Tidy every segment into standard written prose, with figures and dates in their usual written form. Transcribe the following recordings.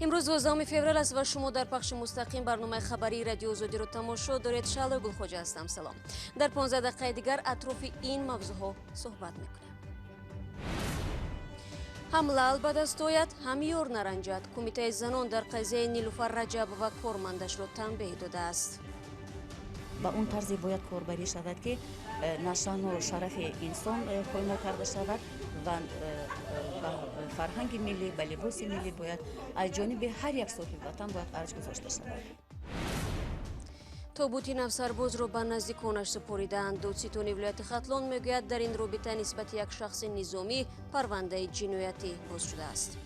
امروز 12 فеврал است و شما در پخش مستقیم برنامه خبری رادیو آزادی رو تماشا دارید. شعله گلخوجه هستم. سلام. در 15 دقیقه دیگر اطراف این موضوع صحبت میکنیم. هم لال به دست آید، هم یار نرنجد. کمیته زنان در قضیه نیلوفر رجب و کارمندش را تنبیه داده است. با اون طرز باید کاربری شود که نشان و شرف انسان پایمال کرده شود و فرهنگ ملی و لباس ملی باید از جانب هر یک صاحب وطن باید ارج گذاشته شود. تابوتی نو سرباز را به نزدیکانش سپاریدند. دادستانی ولایت ختلان میگوید در این رابطه نسبت یک شخص نظامی پرونده جنایتی باز شده است.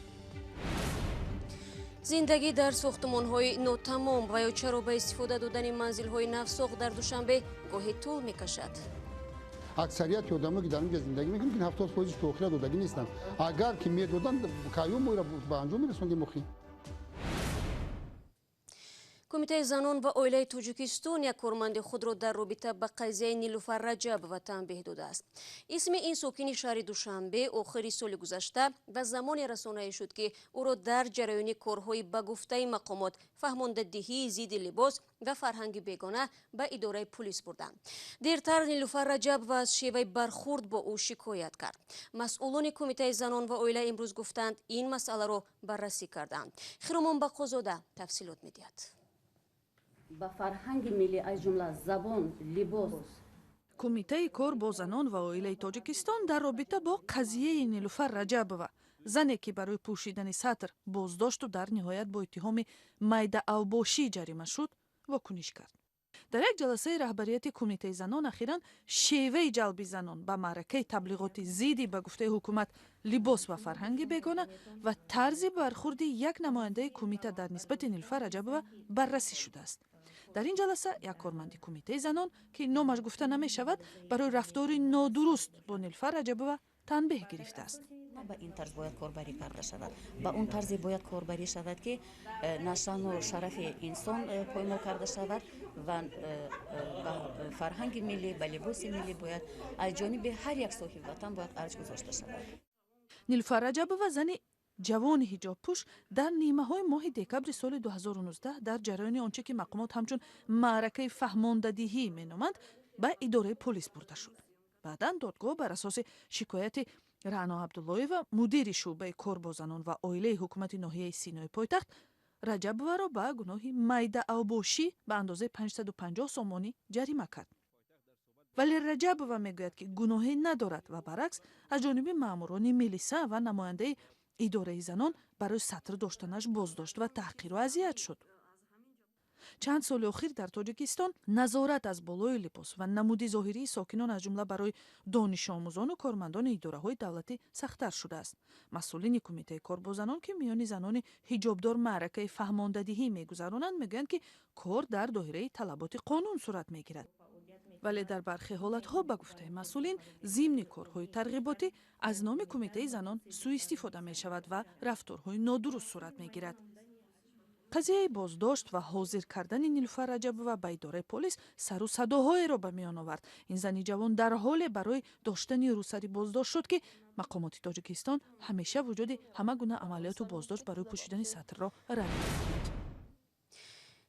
زندگی در ساختمان‌های ناتمام و یا چرا به استفاده دادن منزل‌های نوساخت در دوشنبه گاهی طول می‌کشد. اکثریت آدمایی که در اینجا زندگی می‌کنند که 70% توخیله دادگی نیستند. اگر که می‌دادن کایوم را به انجام می‌رسوندیم مخی. کمیته زنان و عائله تاجیکستان یک کارمند خود را در رابطه با قضیه نیلوفر رجب و تنبیه داده است. اسم این ساکن شهر دوشنبه آخر سال گذشته و زمانی رسانه‌ای شد که او را در جریان کارهای به گفته مقامات فهماندهی ضد لباس و فرهنگ بیگانه به اداره پلیس بردند. دیرتر نیلوفر رجب و از شیوه برخورد با او شکایت کرد. مسئولان کمیته زنان و عائله امروز گفتند این مسئله را بررسی کردند. خیرمان بقازاده تفصیلات می‌دهد. با فرهنگ ملی از جمله زبان، لباس. کمیته کار با زنان و عائله تاجیکستان در رابطه با قضیه نیلوفر رجب و زنی که برای پوشیدن سطر بازداشت و در نهایت با اتهام میده اوباشی جریمه شد واکنش کرد. در یک جلسه رهبریت کمیته زنان اخیراً شیوه ҷалби زنان با маъракаи تبلیغات ضد به گفته حکومت لباس و فرهنگ بیگانه و طرز برخورد یک نماینده کمیته در نسبت نیلوفر رجب و بررسی شده است. در این جلسه یک کارمند کمیته زنان که نامش گفته نمی شود برای رفتار نادرست با نیلوفر رجب و تنبیه گرفته است. با این طرز باید کاربری کرده شود. با اون طرز باید کاربری شود که نشان و شرف انسان پایمال کرده شود و فرهنگ ملی و لباس ملی باید از جانب هر یک صاحب وطن باید ارج گذاشته شود. نیلوفر رجب و زن جوان حجاب پوش در نیمه های ماه دکبر سال 2019 در جریان آنچه که مقامات همچون маъракаи فهماندهی مینامند به اداره پلیس برده شد. بعداً دادگاه بر اساس شکایت رعنا عبداللهی مدیر شعبه کار با زنان و عائله حکومت ناحیه سینای پایتخت رجب را به گناه میده اوباشی به اندازه 550 سومانی جریمه کرد. ولی رجب میگوید که گناهی ندارد و برعکس از جانب ماموران ملیسا و نماینده اداره زنان برای سطر داشتنش بازداشت و تحقیر و اذیت شد. چند سال اخیر در تاجیکستان نظارت از بالای لباس و نمود ظاهری ساکنان از جمله برای دانش آموزان و کارمندان اداره‌های دولتی سخت‌تر شده است. مسئولین کمیته کار با زنان که میان زنان حجابدار маъракаи فهماندهی میگذرانند میگویند که کار در دایره طلبات قانون صورت میگیرد. ولی در برخی حالت‌ها به گفته مسئولین ضمن کارهای ترغیباتی از نام کمیته زنان سوء استفاده می‌شود و رفتارهای نادرست صورت میگیرد. قضیه بازداشت و حاضر کردن نیلوفر رجب و به اداره پلیس سر و صداهای را به میان آورد. این زنی جوان در حال برای داشتن روسری بازداشت شد که مقامات تاجیکستان همیشه وجود همه گونه عملیات و بازداشت برای پوشیدن سطر را رد می‌کنند.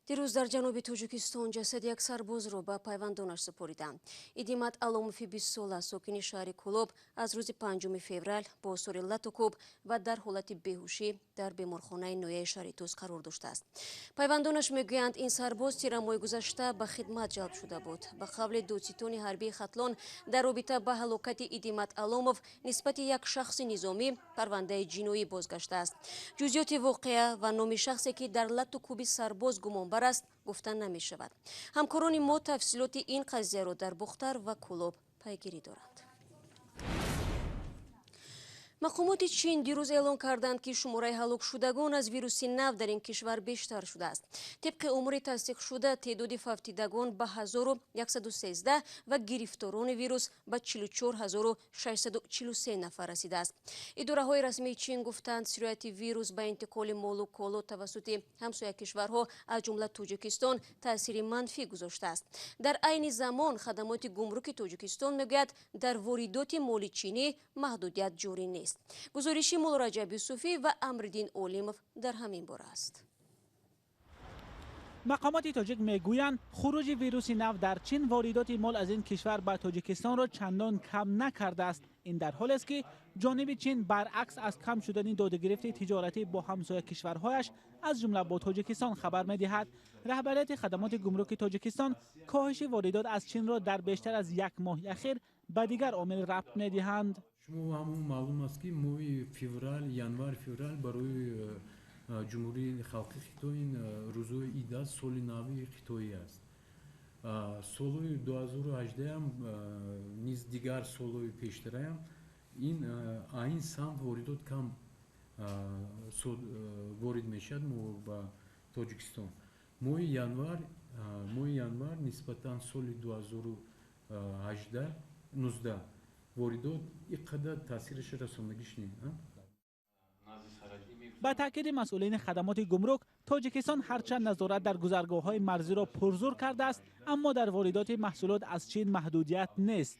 دیروز در جنوب تاجیکستان جسد یک سرباز را به پیوندانش سپاریدند. ادیمت علاموفی 20 ساله ساکن شهر کولوب از روز 5 فеврал با آثار لت و کوب و در حالت بیهوشی در بیمارخانه نویه شهر توس قرار داشته است. پیوندانش میگویند این سرباز تیر ماه گذشته به خدمت جلب شده بود. به قول دادستان حربی ختلان در رابطه با هلاکت ادیمت علاموف نسبت یک شخص نظامی پرونده جنایی بازگشته است. جزئیات واقعه و نام شخصی که در لت و کوب سرباز گمان است گفتن نمی شود. همکاران ما تفصیلات این قضیه را در بختر و کولوب پیگیری دارند. مقامات چین دیروز اعلام کردند که شماره هلاک شدگان از ویروس نو در این کشور بیشتر شده است. طبق امور تصدیق شده تعداد فوتیدگان به 1113 و گرفتاران ویروس به 44643 نفر رسیده است. اداره های رسمی چین گفتند سرایت ویروس به انتقال مال و کالا توسط همسایه کشورها از جمله تاجیکستان تاثیر منفی گذاشته است. در عین زمان خدمات گمرک تاجیکستان میگوید در واردات مال چینی محدودیت جاری نیست. нест. гузориши молораҷаб юсуфӣ ва амриддин олимов дар ҳамин бора аст. مقامات تاجیک میگویند خروج ویروس نو در چین واردات مال از این کشور به تاجیکستان را چندان کم نکرده است. این در حالی است که جانب چین برعکس از کم شدن دادگرفت تجارتی با همسایه کشورهایش از جمله با تاجیکستان خبر می‌دهد. رهبریت خدمات گمرک تاجیکستان کاهش واردات از چین را در بیشتر از یک ماه اخیر به دیگر عامل ربط می‌دهند. شما همون معلوم است که ماه فевраль январ февраль барои ҷумҳурии халқи Хитой ин рӯзҳои ид аст, соли нави хитоӣ аст. солҳои 2018 ҳам низ дигар солҳои пештараам ин аин самт воридот кам ворид мешавад ба Тоҷикистон. моҳи январ нисбатан соли 2018-19 воридот ин қадар таъсираш расонагиш не. با تاکید مسئولین خدمات گمرک، تاجیکستان هرچند نظارت در گذرگاه‌های مرزی را پرزور کرده است، اما در واردات محصولات از چین محدودیت نیست.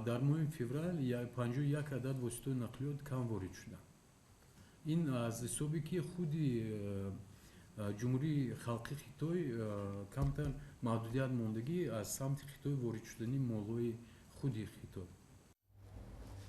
در ماه فевраль 51 عدد واسطه نقلیات کم وارد شدند. این از حسابی که خودی جمهوری خلقی خیتای کمتر محدودیت ماندگی از سمت خیتای وارد شدنی مال‌های خودی خیتای.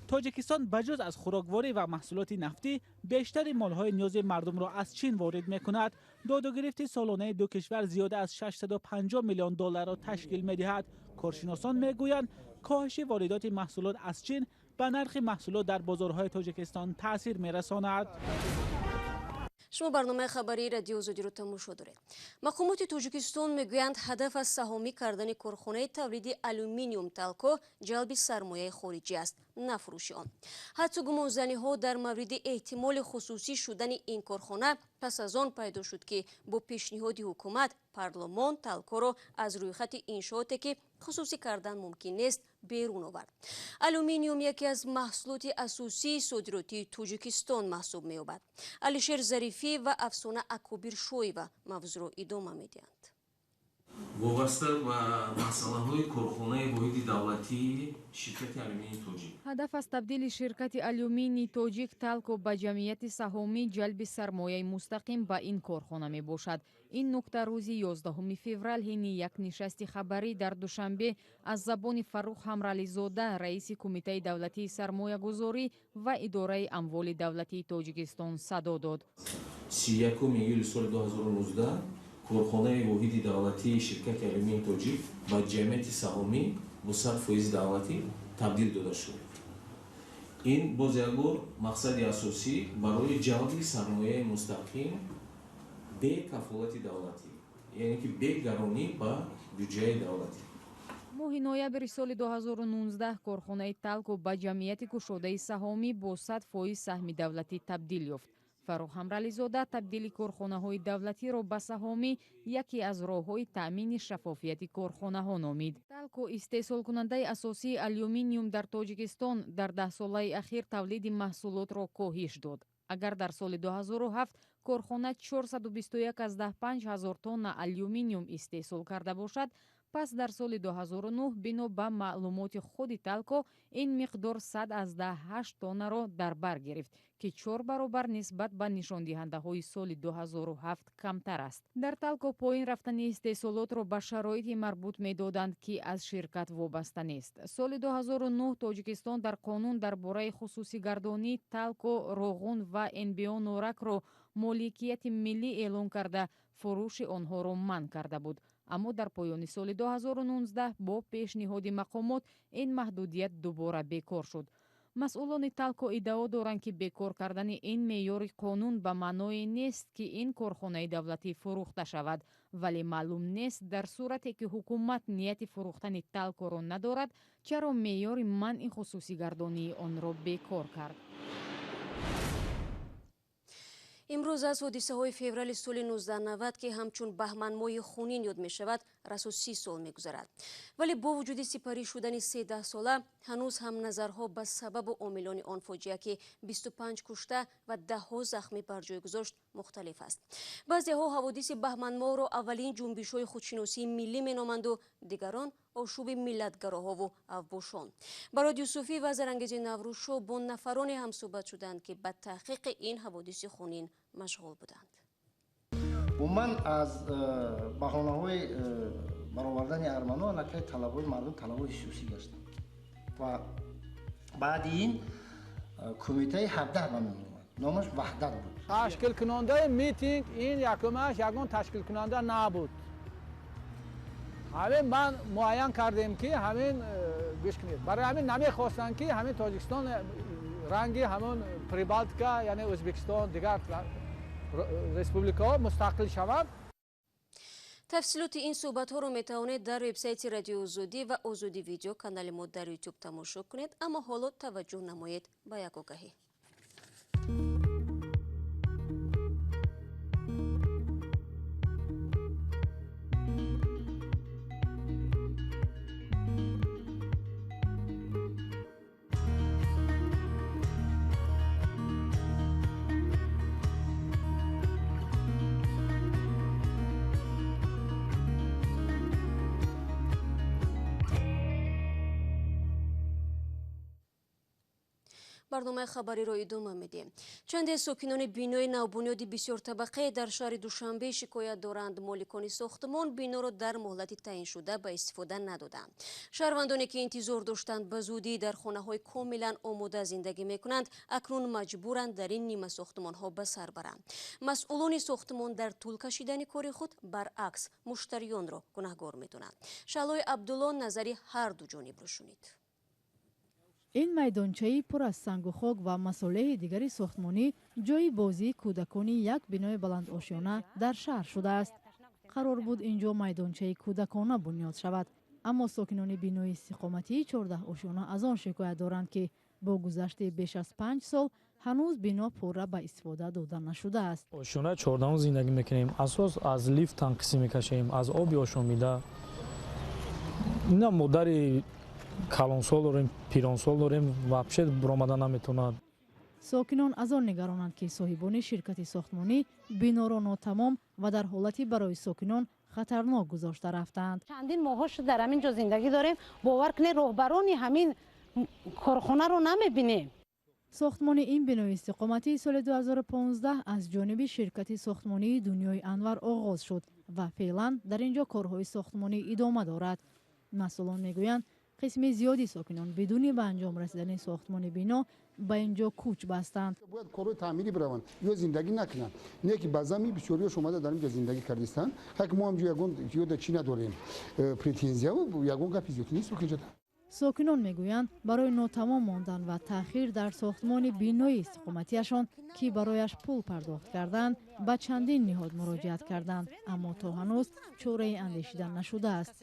تاجیکستان بجز از خوراکواری و محصولات نفتی بیشتر مالهای نیاز مردم را از چین وارد می‌کند. داد و گرفت سالانه دو کشور زیاده از 650 میلیون دلار را تشکیل می‌دهد. کارشناسان می‌گویند کاهش واردات محصولات از چین به نرخ محصولات در بازارهای تاجیکستان تاثیر می‌رساند. شما برنامه خبری رادیو آزادیро тамошо доред. мақомоти тоҷикистон мегӯянд ҳадаф аз саҳомӣ кардани корхонаи тавлиди алюминиум талко ҷалби сармояи хориҷӣ аст, на фурӯши он. ҳатто гумонзаниҳо дар мавриди эҳтимоли хусусӣ шудани ин корхона пас аз он пайдо шуд ки бо пешниҳоди ҳукумат парлумон талкоро аз рӯйхати иншооте ки хусусӣ кардан мумкин нест берун овард. алюминиум яке аз маҳсулоти асосии содиротии тоҷикистон маҳсуб меёбад. алишер зарифӣ ва афсона акобиршоева мавзӯъро идома медиҳанд. вобаста ба масъалаҳои корхонаи воҳиди давлатии ширкати алюминийи тоҷик. ҳадаф аз табдили ширкати алюминийи тоҷик талко ба ҷамъияти саҳомӣ ҷалби сармояи мустақим ба ин корхона мебошад. ин нукта рӯзи 11 феврал ҳини як нишасти хабарӣ дар душанбе аз забони Фаррух Ҳамрализода, раиси Кумитаи давлатии сармоягузорӣ ва идораи амволи давлатии Тоҷикистон садо дод. 31 июли соли 2019 корхонаи воҳиди давлатии ширкати алюминийи тоҷик ба ҷамъияти саҳомӣ бо 100% давлатӣ табдил дода шуд. ин боз як бор мақсади асосӣ барои ҷалби сармояи мустақим бе кафолати давлатӣ, яъне ки бе гаронӣ ба бюҷаи давлатӣ. моҳи ноябри соли 2019 корхонаи талко ба ҷамъияти кушодаи саҳомӣ бо 100% саҳми давлатӣ табдил ёфт. Фаррух Ҳамрализода табдили корхонаҳои давлатиро ба саҳомӣ яке аз роҳҳои таъмини шафофияти корхонаҳо номид. талко истеҳсолкунандаи асосии алюминиум дар Тоҷикистон дар 10 солаи ахир тавлиди маҳсулотро коҳиш дод. агар дар соли 2007 корхона 421,5 ҳазор тонна алюминиум истеҳсол карда бошад, пас дар соли 2009 бино ба маълумоти худи талко ин миқдор 118 тоннаро дар бар гирифт, ки 4 баробар нисбат ба нишондиҳандаҳои соли 2007 камтар аст. дар талко поин рафтани истеҳсолотро ба шароити марбут медоданд, ки аз ширкат вобаста нест. соли 2009 Тоҷикистон дар қонун дар бораи хусусигардонии талко, роғун ва НБО норакро моликияти миллӣ эълон карда фурӯши онҳоро манъ карда буд. аммо дар поёни соли 2019 бо пешниҳоди мақомот ин маҳдудият дубора бекор шуд. масъулони талко иддао доранд, ки бекор кардани ин меъёри қонун ба маъное нест, ки ин корхонаи давлатӣ фурӯхта шавад, вале маълум нест дар сурате ки ҳукумат нияти фурӯхтани талкоро надорад, чаро меъёри манъи хусусигардонии онро бекор кард. имрӯз аз ҳодисаҳои феврали соли 1990 ки ҳамчун баҳманмоҳи хунин ёд мешавад расу 30 сол мегузарад. вале бо вуҷуди сипарӣ шудани 13 сола ҳанӯз ҳам назарҳо ба сабабу омилони он фоҷиа ки 25 кушта ва даҳҳо захмӣ бар ҷой гузошт мухталиф аст. баъзеҳо ҳаводиси баҳманмоҳро аввалин ҷунбишҳои худшиносии миллӣ меноманду дигарон ошуби миллатгароҳову авбошон. барои юсуфӣ ва зарангези наврӯзшо бо нафароне ҳамсӯҳбат шуданд ки ба таҳқиқи ин ҳаводиси хунин машғул буданд. умуман аз баҳонаҳои баровардани арману аллакай талабҳои мардум талабҳои хусусӣ гаштанд ва баъди ин кумитаи 17 ба ном омад. номаш ваҳдат буд. ташкилкунандаи митинг ин якумаш ягон ташкилкунанда набуд. ҳамин ман муайян кардем ки ҳамин гӯш кунед. барои ҳамин намехостанд ки ҳамин Тоҷикистон ранги ҳамон Прибалтика яъне O'zbekiston дигар республикаҳо мустақил шаванд. тафсилоти ин суҳбатҳоро метавонед дар вебсайти радиои Озодӣ ва Озодӣ видео канали мо дар YouTube тамошо кунед. аммо ҳоло таваҷҷӯҳ намоед ба як огаҳӣ. барномаи хабариро идома медиҳем. чанде сокинони бинои навбунёди бисёртабақаи дар шаҳри Душанбе шикоят доранд моликони сохтмон биноро дар моҳлати таъиншуда ба истифода надоданд. шаҳрвандоне ки интизор доштанд ба зудӣ дар хонаҳои комилан омода зиндагӣ мекунанд акнун маҷбуранд дар ин нима сохтмонҳо ба сар баранд. масъулони сохтмон дар тӯл кашидани кори худ баръакс муштариёнро гунаҳгор медонанд. шаълои Абдулло назари ҳарду ҷонибро шунид. ин майдончаи пур аз сангу хок ва масолеҳи дигари сохтмонӣ ҷойи бозии кӯдакони як бинои баландошёна дар шаҳр шудааст. қарор буд ин ҷо майдончаи кӯдакона бунёд шавад, аммо сокинони бинои истиқоматии 14 ошёна аз он шикоят доранд ки бо гузашти беш аз 5 сол ҳанӯз бино пурра ба истифода дода нашудааст. ошёна 14 зиндагӣ мекунем, асос аз лифт танқисӣ мекашем, аз оби ошомида. ина модари калонсол дорем, пиронсол дорем, вообще буромада наметавонад. сокинон аз он нигаронанд ки соҳибони ширкати сохтмонӣ биноро нотамом ва дар ҳолати барои сокинон хатарнок гузошта рафтанд. чандин моҳҳо шуд дар ҳамин ҷо зиндагӣ дорем, бовар кунед роҳбарони ҳамин корхонаро намебинем. сохтмони ин бинои истиқоматии соли 2015 аз ҷониби ширкати сохтмонии Дунёи Анвар оғоз шуд ва феълан дар ин ҷо корҳои сохтмонӣ идома дорад. масъулон мегӯянд қисми зиёди сокинон бидуни ба анҷом расидани сохтмони бино ба ин ҷо кӯч бастанд. бояд корҳои таъмирӣ бираванд ё зиндагӣ накунанд. не ки ба зами бисёриёш омада дар ин ҷо зиндагӣ кардистанд. ҳак мо ҳамҷо ягон ёда чӣ надорем претензия ягон гапи зиёдӣ нест ки ҷода. сокинон мегӯянд барои нотамом мондан ва таъхир дар сохтмони бинои истиқоматиашон ки барояш пул пардохт карданд ба чандин ниҳод муроҷиат карданд, аммо то ҳанӯз чораи андешидан нашудааст.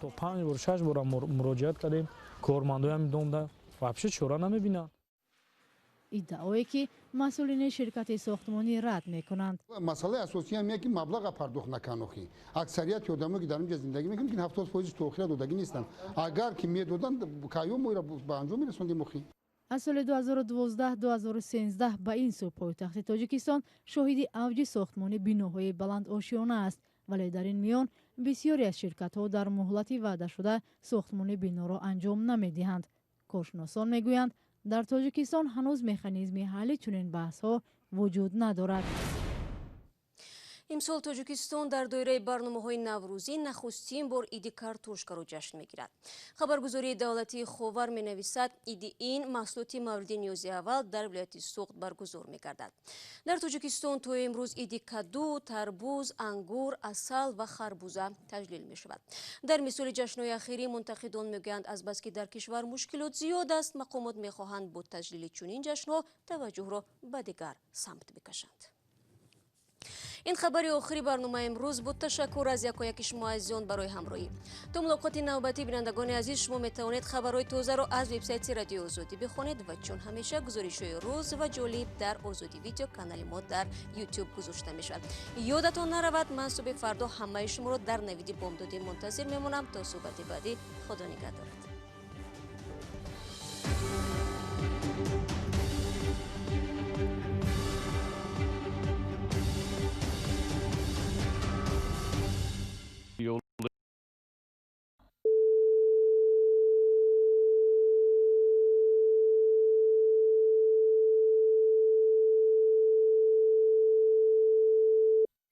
то 5 бор 6 бора муроҷиат кардем, кормандоям домда вообще чора намебинанд. иддаое ки масъулини ширкати сохтмонӣ рад мекунанд. масъалаи асосӣ ҳам ки маблаға пардохт наканохӣ. аксарияти одамое ки дар ин ҷо зиндагӣ мекунанд ки 70% тоохира додагӣ нестанд. агар ки медоданд кайём моро ба анҷом мерасондем охӣ. аз соли 2012-2013 ба ин сӯ пойтахти Тоҷикистон шоҳиди авҷи сохтмони биноҳои баландошёна аст, вале дар ин миён бисёре аз ширкатҳо дар муҳлати ваъдашуда сохтмони биноро анҷом намедиҳанд. коршиносон мегӯянд дар Тоҷикистон ҳанӯз механизми ҳалли чунин баҳсҳо вуҷуд надорад. имсол Тоҷикистон дар доираи барномаҳои наврӯзӣ нахустин бор иди картошкаро ҷашн мегирад. хабаргузории давлатии Ховар менависад, иди ин маҳсулоти мавриди ниёзи аввал дар вилояти Суғд баргузор мегардад. дар Тоҷикистон то имрӯз иди каду, тарбуз, ангур, асал ва харбуза таҷлил мешавад. дар мисоли ҷашнҳои ахирӣ мунтақидон мегӯянд азбаски дар кишвар мушкилот зиёд аст, мақомот мехоҳанд бо таҷлили чунин ҷашнҳо таваҷҷӯҳро ба дигар самт бикашанд. ин хабари охири барномаи имрӯз буд. ташаккур аз якояки шумо азизон барои ҳамроҳӣ. то мулоқоти навбатӣ, бинандагони азиз, шумо метавонед хабарҳои тозаро аз вебсайти радиои Озодӣ бихонед ва чун ҳамеша гузоришҳои рӯз ва ҷолиб дар Озодӣ видео канали мо дар YouTube гузошта мешавад. ёдатон наравад, ман субҳи фардо ҳамаи шуморо дар навиди бомдодӣ мунтазир мемонам. то суҳбати баъдӣ, худо нигаҳдорад.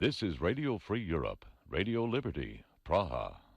This is Radio Free Europe, Radio Liberty, Praha.